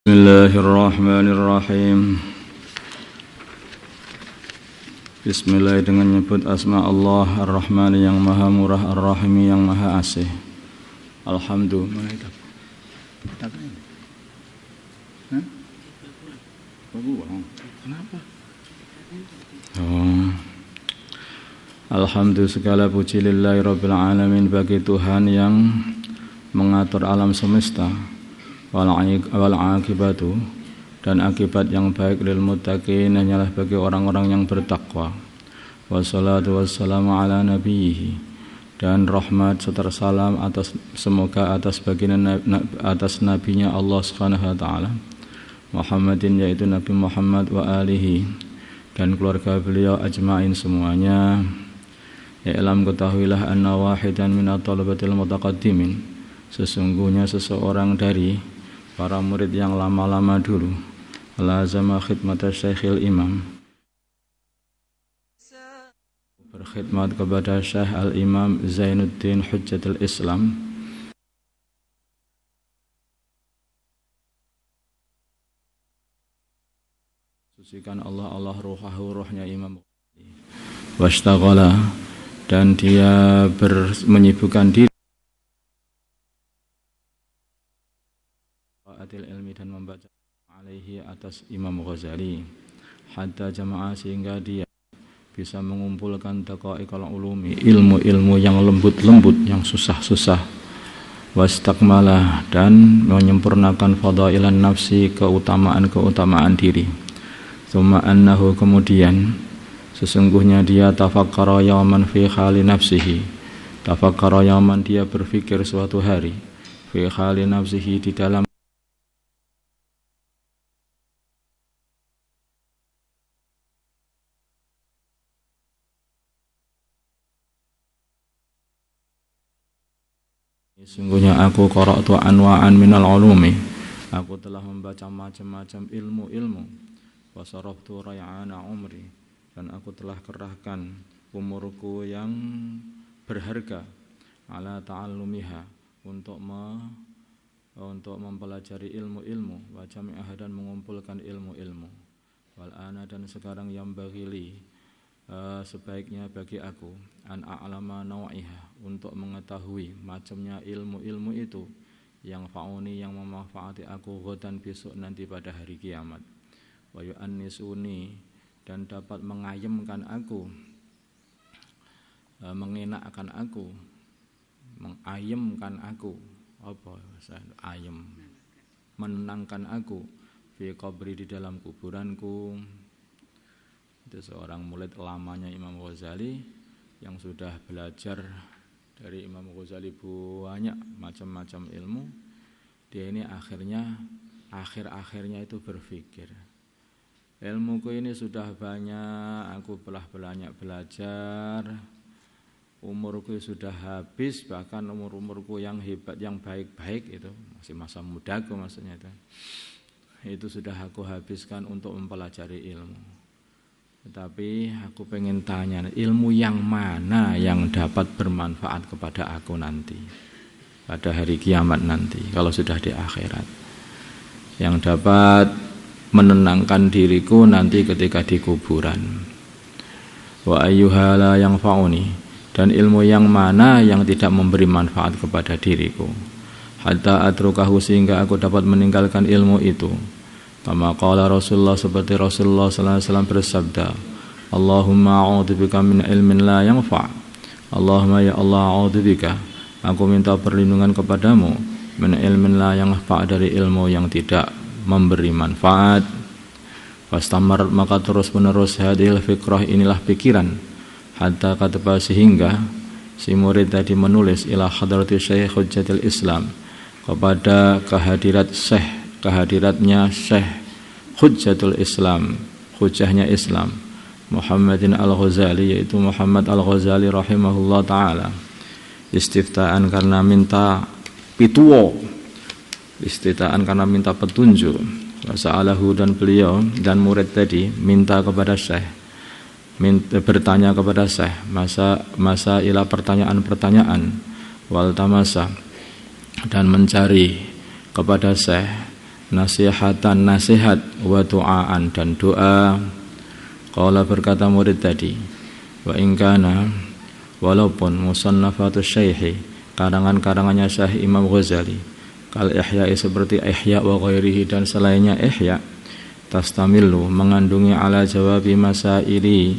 Bismillahirrahmanirrahim. Bismillah dengan nyebut asma Allah Ar-Rahman yang maha murah, Ar-Rahim yang maha asih. Alhamdulillah. Kenapa? Alhamdulillah, segala puji lillahi rabbil alamin, bagi Tuhan yang mengatur alam semesta. Wal akibatu, dan akibat yang baik lil muttaqin hanyalah bagi orang-orang yang bertakwa. Wassalatu wassalamu ala nabiyhi, dan rahmat serta salam semoga atas nabinya Allah Subhanahu wa taala Muhammadin, yaitu Nabi Muhammad, wa alihi, dan keluarga beliau ajmain semuanya. I'lam, ketahuilah, anna wahidan min at-talabatil mutaqaddimin, sesungguhnya seseorang dari para murid yang lama-lama dulu lazama khidmat Syekhil Imam, berkhidmat kepada Syekh Al-Imam Zainuddin Hujjatul Islam, sucikan Allah ruhnya Imam, washtaghala, dan dia menyibukkan diri ilmi dan membaca alaihi atas Imam Ghazali, hatta jamaah, sehingga dia bisa mengumpulkan daqaiqul ulumi, ilmu-ilmu yang lembut-lembut, yang susah-susah, wastakmalah, dan menyempurnakan fadailan nafsi, keutamaan diri. Tsumma annahu, kemudian sesungguhnya dia tafakkara yawman fi khali nafsihi, tafakkara yawman, dia berfikir suatu hari, fi khali nafsihi, di dalam sungguhnya aku qara'tu anwa'an minal ulumi, aku telah membaca macam-macam ilmu-ilmu, wa saraftu ray'ana umri, dan aku telah kerahkan umurku yang berharga, ala ta'allumiha, untuk mempelajari ilmu-ilmu, wa jami'ah, dan mengumpulkan ilmu-ilmu, wal ana, dan sekarang yang bagili, sebaiknya bagi aku, an a'lama naw'iha, untuk mengetahui macamnya ilmu-ilmu itu, yang fa'uni, yang memanfaati aku, ghadan, besok nanti pada hari kiamat, wa yu'annisuni, dan dapat mengayemkan aku, mengenakkan aku, mengayemkan aku, apa ayem, menenangkan aku, fi qabri, di dalam kuburanku. Itu seorang murid lamanya Imam Ghazali yang sudah belajar dari Imam Ghazali banyak macam-macam ilmu. Dia ini akhir-akhirnya itu berpikir, ilmuku ini sudah banyak, aku telah banyak belajar, umurku sudah habis, bahkan umurku yang hebat, yang baik-baik itu, masih masa mudaku maksudnya itu sudah aku habiskan untuk mempelajari ilmu. Tetapi aku pengen tanya, ilmu yang mana yang dapat bermanfaat kepada aku nanti, pada hari kiamat nanti, kalau sudah di akhirat, yang dapat menenangkan diriku nanti ketika di kuburan. Wa ayyuhala yang fa'uni, dan ilmu yang mana yang tidak memberi manfaat kepada diriku, hatta atrukahu, sehingga aku dapat meninggalkan ilmu itu. Kama qala Rasulullah, seperti Rasulullah sallallahu alaihi wasallam bersabda, Allahumma a'udzubika min ilmin la yanfa', Allahumma ya Allah, a'udzubika, aku minta perlindungan kepadamu, min ilmin la yanfa', dari ilmu yang tidak memberi manfaat. Fastamar, maka terus menerus hadil fikrah, inilah pikiran, hatta kataba, sehingga si murid tadi menulis, ila hadrati Syekh Hujjatul Islam, kepada kehadiratnya Syekh Hujjatul Islam, hujjahnya Islam, Muhammadin Al-Ghazali, yaitu Muhammad Al-Ghazali rahimahullah ta'ala, istiftaan karena minta pituwo, istiftaan karena minta petunjuk, wasa'alahu, dan beliau dan murid tadi minta kepada Syekh, bertanya kepada Syekh masa ila pertanyaan, wal tamasa, dan mencari kepada Syekh nasihatan nasihat, wa du'aan dan doa. Qala berkata murid tadi, wa in kana walaupun musannafatus syaihi karangan-karangannya Syekh Imam Ghazali kal ihya'i seperti ihya wa ghairihi dan selainnya ihya tastamilu mengandungi ala jawabi masaili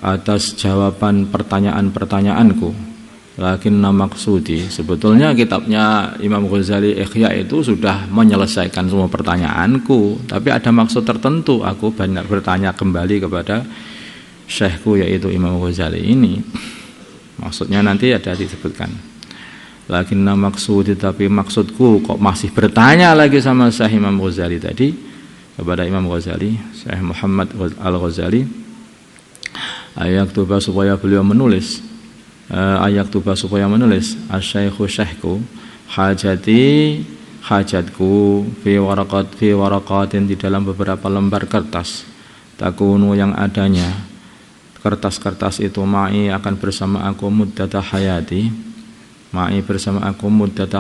atas jawaban pertanyaan-pertanyaanku. Lakinna maksudi sebetulnya kitabnya Imam Ghazali Ihya itu sudah menyelesaikan semua pertanyaanku, tapi ada maksud tertentu aku banyak bertanya kembali kepada syekhku yaitu Imam Ghazali ini. Maksudnya nanti ada disebutkan. Lakinna maksudi tapi maksudku kok masih bertanya lagi sama Syekh Imam Ghazali tadi kepada Imam Ghazali, Syekh Muhammad Al-Ghazali, ayat tuba supaya beliau menulis supaya menulis asy-syaikhu syekhku hajatku fi waraqatin di dalam beberapa lembar kertas takunu yang adanya kertas-kertas itu ma'i akan bersama aku muddata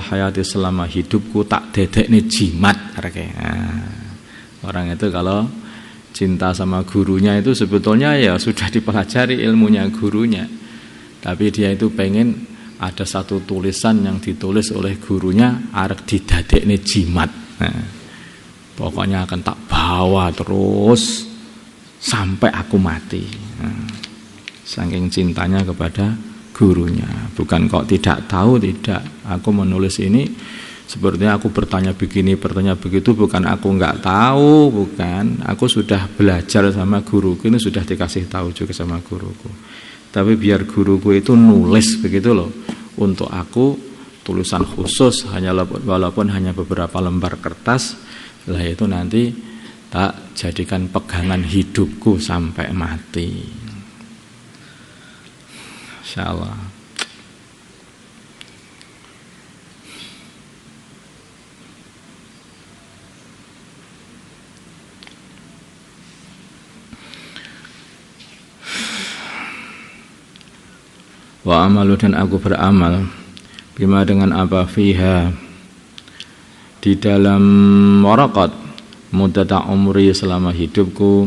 hayati selama hidupku tak dedekne jimat. Orang itu kalau cinta sama gurunya itu sebetulnya ya sudah dipelajari ilmunya gurunya, tapi dia itu pengen ada satu tulisan yang ditulis oleh gurunya arek didadekne jimat. Pokoknya akan tak bawa terus sampai aku mati. Saking cintanya kepada gurunya. Bukan kok tidak tahu, tidak. Aku menulis ini sepertinya aku bertanya begini, bertanya begitu, bukan aku enggak tahu, bukan. Aku sudah belajar sama guruku, ini sudah dikasih tahu juga sama guruku. Tapi biar guruku itu nulis begitu loh untuk aku tulisan khusus walaupun hanya beberapa lembar kertas, lah itu nanti tak jadikan pegangan hidupku sampai mati. Insyaallah. Wa amalu dan aku beramal bima dengan apa fiha di dalam waraqat muddata umri selama hidupku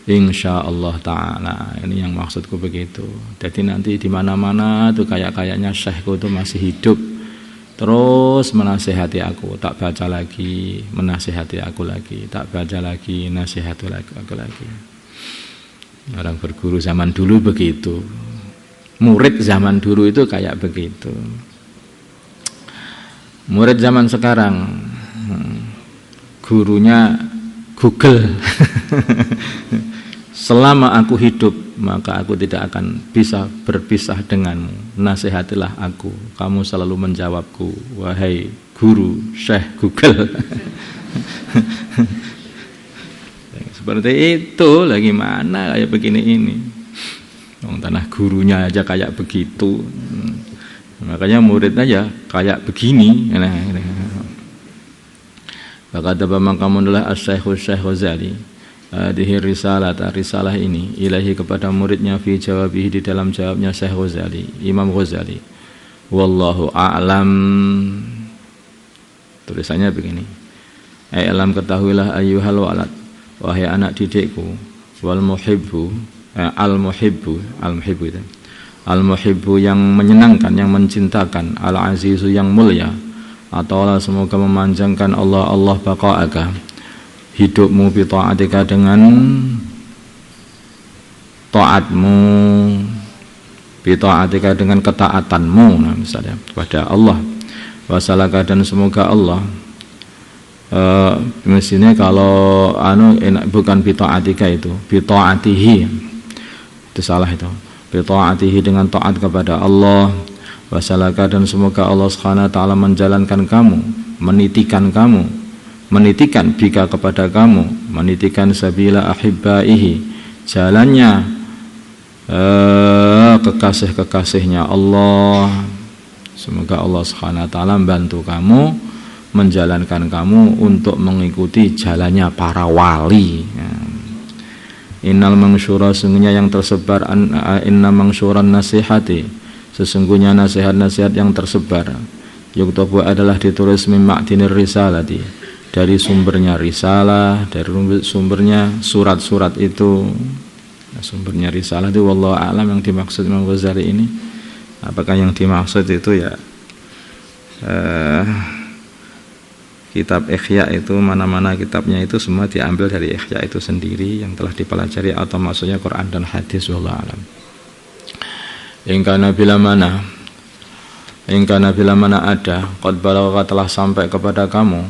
insyaallah taala. Ini yang maksudku begitu. Jadi nanti di mana-mana tuh kayaknya syekhku itu masih hidup terus menasihati aku, tak baca lagi, menasihati aku lagi, tak baca lagi, nasihati aku lagi. Orang berguru zaman dulu begitu. Murid zaman dulu itu kayak begitu. Murid zaman sekarang gurunya Google. Selama aku hidup maka aku tidak akan bisa berpisah denganmu. Nasihatilah aku. Kamu selalu menjawabku. Wahai guru Syekh Google. Seperti itu. Lagi mana kayak begini ini. Tanah gurunya aja kayak begitu, makanya muridnya ya kayak begini. Bakata bamangkamun adalah Asy-Syaikh Ghazali hadhihi risalah ini ilahi kepada muridnya fi jawabihi di dalam jawabnya Syekh Ghazali Imam Ghazali. Wallahu a'lam. Tulisannya begini. Alam ketahuilah ayyuhal walad, wahai anak didikku, wal muhibbu al-muhibbu yang menyenangkan, yang mencintakan, al-azizu yang mulia, atau Allah semoga memanjangkan Allah baqa'aka hidupmu bi ta'atika dengan taatmu, bi ta'atika dengan ketaatanmu, misalnya kepada Allah, wasalaka dan semoga Allah mestinya kalau bukan bi ta'atika itu bi ta'atihi, itu salah itu. Bi ta'atihi dengan taat kepada Allah, wasalaka dan semoga Allah Subhanahu wa taala menjalankan kamu, menitikan bika kepada kamu, menitikan sabila ahibbaihi, jalannya kekasih-kekasihnya Allah. Semoga Allah Subhanahu wa taala membantu kamu, menjalankan kamu untuk mengikuti jalannya para wali. Innal mangsyura sesungguhnya yang tersebar inna mangsyuran nasihati sesungguhnya nasihat-nasihat yang tersebar yuktabu adalah ditulis min ma'dinir risalati dari sumbernya risalah, dari sumbernya surat-surat itu. Nah, sumbernya risalah itu wallahu a'lam yang dimaksud Imam Ghazali ini. Apakah yang dimaksud itu ya kitab Ihya itu, mana-mana kitabnya itu semua diambil dari Ihya itu sendiri yang telah dipelajari, atau maksudnya Quran dan hadis, wallahu a'lam. Ingkana bila mana ada qad balagha telah sampai kepada kamu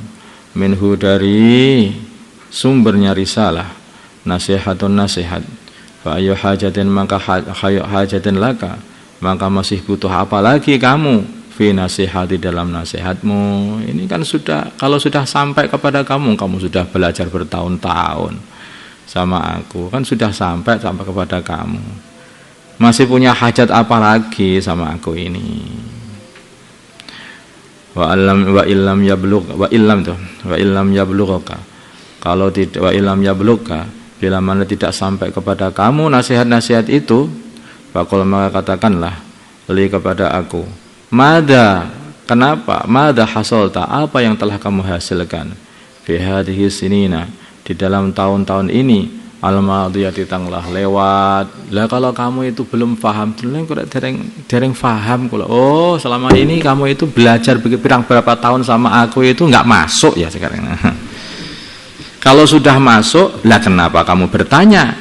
minhu dari sumbernya risalah nasihatun nasihat fa ayu hajatin maka hajatin laka, maka masih butuh apa lagi kamu fi nasihati dalam nasihatmu. Ini kan sudah, kalau sudah sampai kepada kamu sudah belajar bertahun-tahun sama aku, kan sudah sampai kepada kamu, masih punya hajat apa lagi sama aku ini? Wa illam yablugha, kalau tidak, wa illam yablugha, bila mana tidak sampai kepada kamu nasihat-nasihat itu, faqul maka katakanlah li kepada aku, mada, kenapa? Mada hasolta, apa yang telah kamu hasilkan? Fi hadhihi sinina, di dalam tahun-tahun ini, al-madiyati tanglah lewat. Lah kalau kamu itu belum paham, dereng paham kula. Oh, selama ini kamu itu belajar pirang berapa tahun sama aku itu enggak masuk ya sekarang. Kalau sudah masuk, lah kenapa kamu bertanya?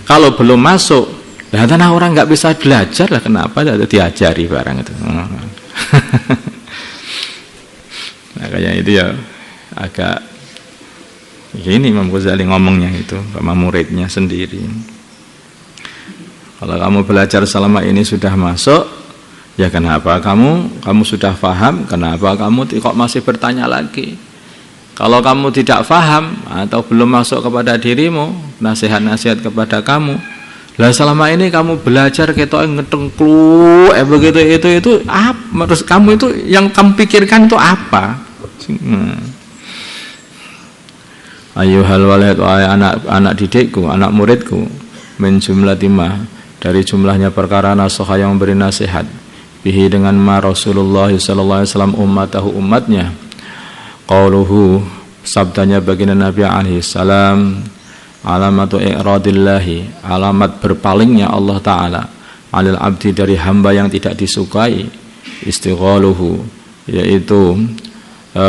Kalau belum masuk, lah tanah orang enggak bisa belajar, lah kenapa diajari barang itu? Nah, kayak itu ya agak ini Imam Ghazali ngomongnya itu sama muridnya sendiri. Kalau kamu belajar selama ini sudah masuk, ya kenapa kamu sudah paham, kenapa kamu kok masih bertanya lagi? Kalau kamu tidak paham atau belum masuk kepada dirimu nasihat-nasihat kepada kamu, lah selama ini kamu belajar ketok ngetengklu begitu itu apa? Terus kamu itu yang kamu pikirkan itu apa? Ayuhal walad, anak didikku, anak muridku, min jumlatimah, dari jumlahnya perkara nasoha yang beri nasihat, bihi dengan ma Rasulullah sallallahu alaihi wasallam ummatahu umatnya, qauluhu sabdanya baginda Nabi alaihi salam, alamatu i'radillahi, alamat berpalingnya Allah Ta'ala alil abdi dari hamba yang tidak disukai, istighaluhu, yaitu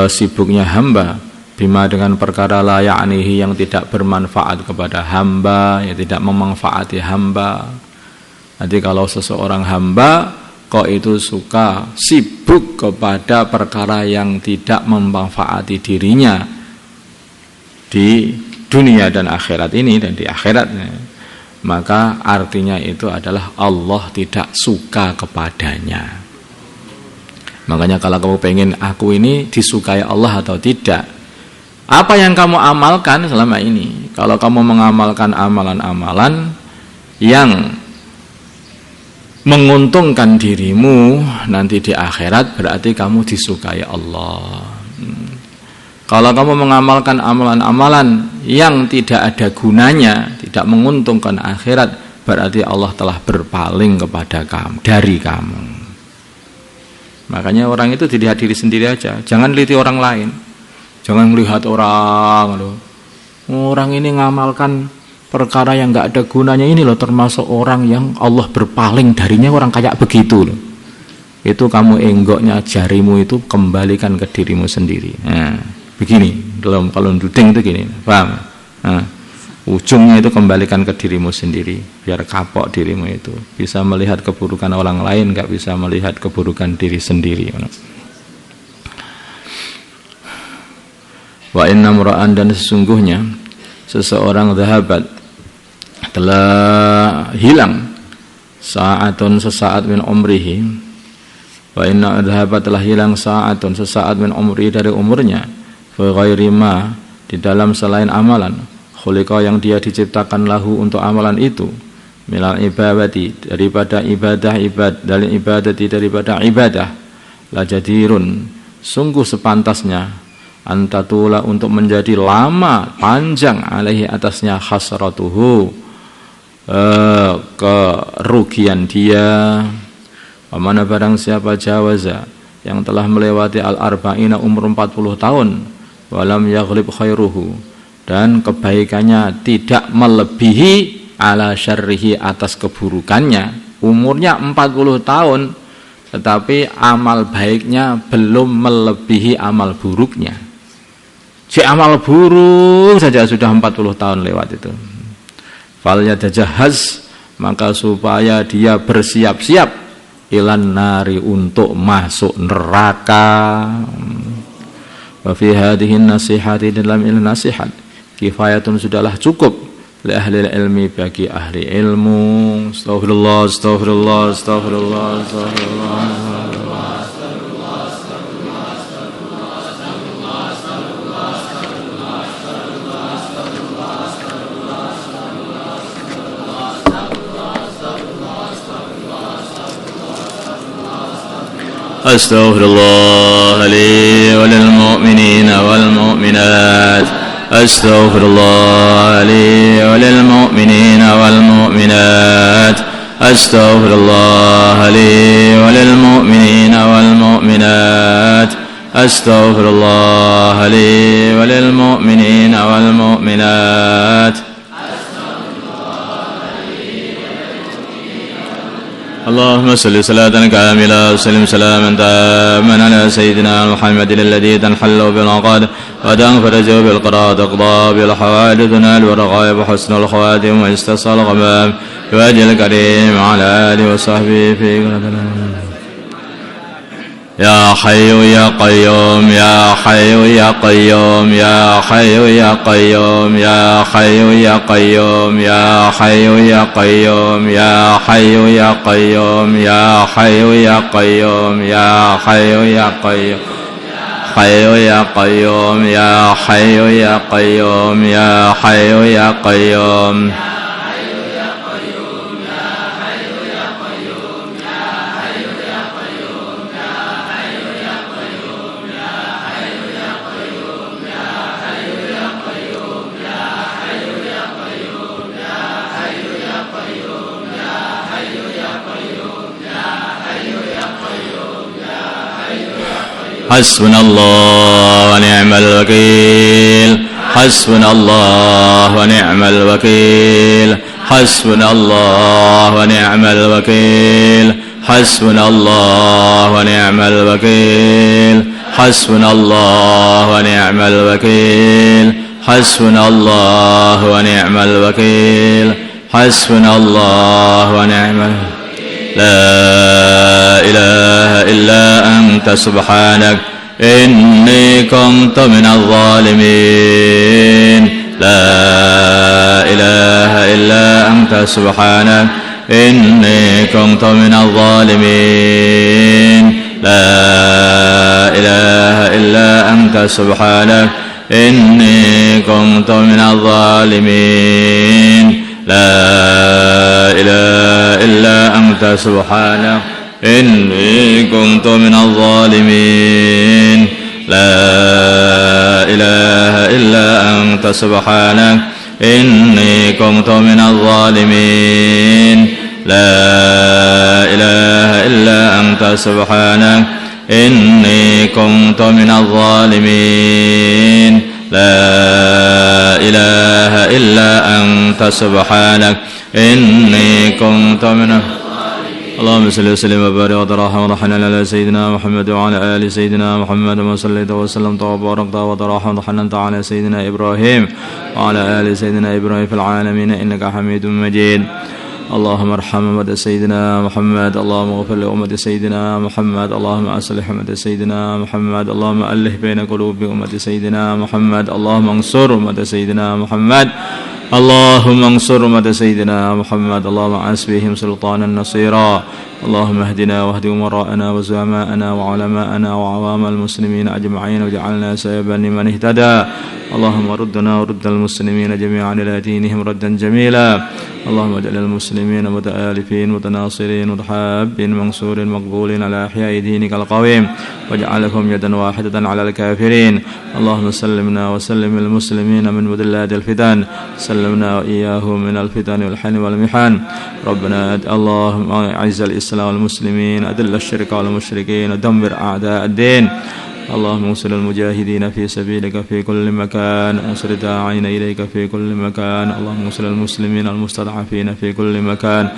sibuknya hamba, bima dengan perkara la ya'nihi yang tidak bermanfaat kepada hamba, yang tidak memanfaati hamba. Nanti kalau seseorang hamba kok itu suka sibuk kepada perkara yang tidak memanfaati dirinya di dunia dan akhirat ini dan di akhiratnya, maka artinya itu adalah Allah tidak suka kepadanya. Makanya kalau kamu pengen aku ini disukai Allah atau tidak, apa yang kamu amalkan selama ini? Kalau kamu mengamalkan amalan-amalan yang menguntungkan dirimu nanti di akhirat, berarti kamu disukai Allah. Kalau kamu mengamalkan amalan-amalan yang tidak ada gunanya, tidak menguntungkan akhirat, berarti Allah telah berpaling kepada kamu, dari kamu. Makanya orang itu dilihat diri sendiri aja, jangan teliti orang lain. Jangan melihat orang loh. Orang ini ngamalkan perkara yang enggak ada gunanya ini loh, termasuk orang yang Allah berpaling darinya, orang kayak begitu loh. Itu kamu enggoknya jarimu itu kembalikan ke dirimu sendiri. Nah, begini, kalau duding itu gini, paham? Nah, ujungnya itu kembalikan ke dirimu sendiri, biar kapok dirimu itu. Bisa melihat keburukan orang lain, enggak bisa melihat keburukan diri sendiri. Wa inna mura'an, dan sesungguhnya seseorang dhahabat telah hilang sa'atun sesaat min umrihi, wa inna dhahabat telah hilang sa'atun sesaat min umrihi dari umurnya, fi ghairi ma, di dalam selain amalan, khuliqa yang dia diciptakan lahu untuk amalan itu, milal ibadati daripada ibadah, dari ibadati daripada ibadah, la jadirun sungguh sepantasnya antatula untuk menjadi lama panjang alaihi atasnya khasratuhu kerugian dia. Pemana barang siapa jawaza yang telah melewati al-arba'ina umur 40 tahun, walam yaghlib khairuhu, dan kebaikannya tidak melebihi ala syarrihi atas keburukannya. Umurnya 40 tahun tetapi amal baiknya belum melebihi amal buruknya. Si amal buruk saja sudah 40 tahun lewat itu. Fal yatajahhaz, maka supaya dia bersiap-siap ilan nari, untuk masuk neraka. Wa fi hadhihi nasihati, dalam ilmu nasihat, kifayatun, sudahlah cukup, li ahli ilmi, bagi ahli ilmu. Astaghfirullah, astaghfirullah, astaghfirullah, astaghfirullah. Astaghfirullah li wa lil mu'minina wal mu'minat. Astaghfirullah li wa lil mu'minina wal mu'minat. Astaghfirullah li wa lil mu'minina wal mu'minat. Astaghfirullah li wa lil mu'minina wal mu'minat. اللهم صل صلاة كاملة وسلم سلاما تاما على سيدنا محمد الذي تنحل بالعقاد وتنفرج بالقراء، تقضى بالحوائج، تنال والرغائب، حسن الخواتم، ويستصى الغمام بوجه الكريم على آله وصحبه في يا حي يا قيوم، يا حي يا قيوم، يا حي يا قيوم، يا حي يا قيوم، يا حي يا قيوم، يا حي يا قيوم، يا حي يا قيوم، يا حي يا قيوم، حي يا قيوم، يا حي يا قيوم، يا حي يا قيوم. حسبنا الله ونعم الوكيل، حسبنا الله ونعم الوكيل، حسبنا الله ونعم الوكيل، حسبنا الله ونعم الوكيل، حسبنا الله ونعم الوكيل، حسبنا الله ونعم الوكيل، حسبنا الله ونعم الوكيل. لا إله إلا أنت سبحانك إني كنت من الظالمين. لا إله إلا أنت سبحانك إني كنت من الظالمين. لا إله إلا أنت سبحانك إني كنت من الظالمين. لا إله إلا أنت سبحانك إني كنت من الظالمين. لا إله إلا أنت سبحانك إني كنت من الظالمين. لا إله إلا أنت سبحانك إني كنت من الظالمين. لا إله إلا أنت سبحانك إني كنت من الظالمين. اللهم صل وسلم وبارك وترحم ورحمنا على سيدنا محمد وعلى آل سيدنا محمد، وما صليت وسلمت وباركت وترحم ورحمت على سيدنا إبراهيم وعلى آل سيدنا إبراهيم في العالمين إنك حميد مجيد. اللهم ارحم أمة سيدنا محمد، اللهم اغفر لأمة سيدنا محمد، اللهم أصلح أمة سيدنا محمد، اللهم ألف بين قلوب أمة سيدنا محمد، اللهم انصر أمة سيدنا محمد، اللهم انصر أمة سيدنا محمد، اللهم أعز بهم سلطانا نصيرا. اللهم اهدنا واهد أمراءنا وزعماءنا وعلماءنا وعوام المسلمين أجمعين، واجعلنا سببا لمن اهتدى. اللهم ردنا ورد المسلمين جميعا إلى دينهم ردا جميلا. اللهم اجعل المسلمين متآلفين متناصرين متحابين منصورين مقبولين على أحياء دينك القويم، واجعلهم يدا واحدة على الكافرين. اللهم سلمنا وسلم المسلمين من مضلات الفتن، سلمنا وإياهم من الفتن والحن والمحن. ربنا اللهم أعز الإسلام والمسلمين، أذل الشرك والمشركين، ودمر أعداء الدين. اللهم انصر المجاهدين في سبيلك في كل مكان، انصر الداعين إليك في كل مكان، اللهم انصر المسلمين المستضعفين في كل مكان،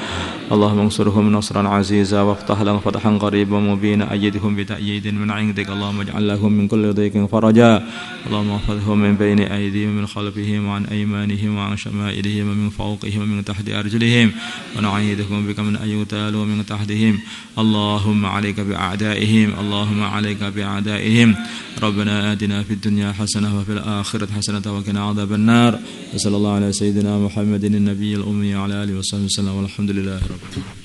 اللهم انصرهم نصرا عزيزا وافتح لهم فتحا قريبا مبينا، أيدهم بتأييد من عندك، اللهم اجعل لهم من كل ضيق فرجا، اللهم احفظهم من بين أيديهم ومن خلفهم وعن أيمانهم وعن شمائلهم ومن فوقهم ومن تحت أرجلهم، ونعيذكم بك من أن يغتالوا من تحتهم، اللهم عليك بأعدائهم، اللهم عليك بأعدائهم. ربنا آتنا في الدنيا حسنة وفي الآخرة حسنة وقنا عذاب النار. وصلى الله على سيدنا محمد النبي الأمي وعلى آله وصحبه وسلم، والحمد لله رب العالمين.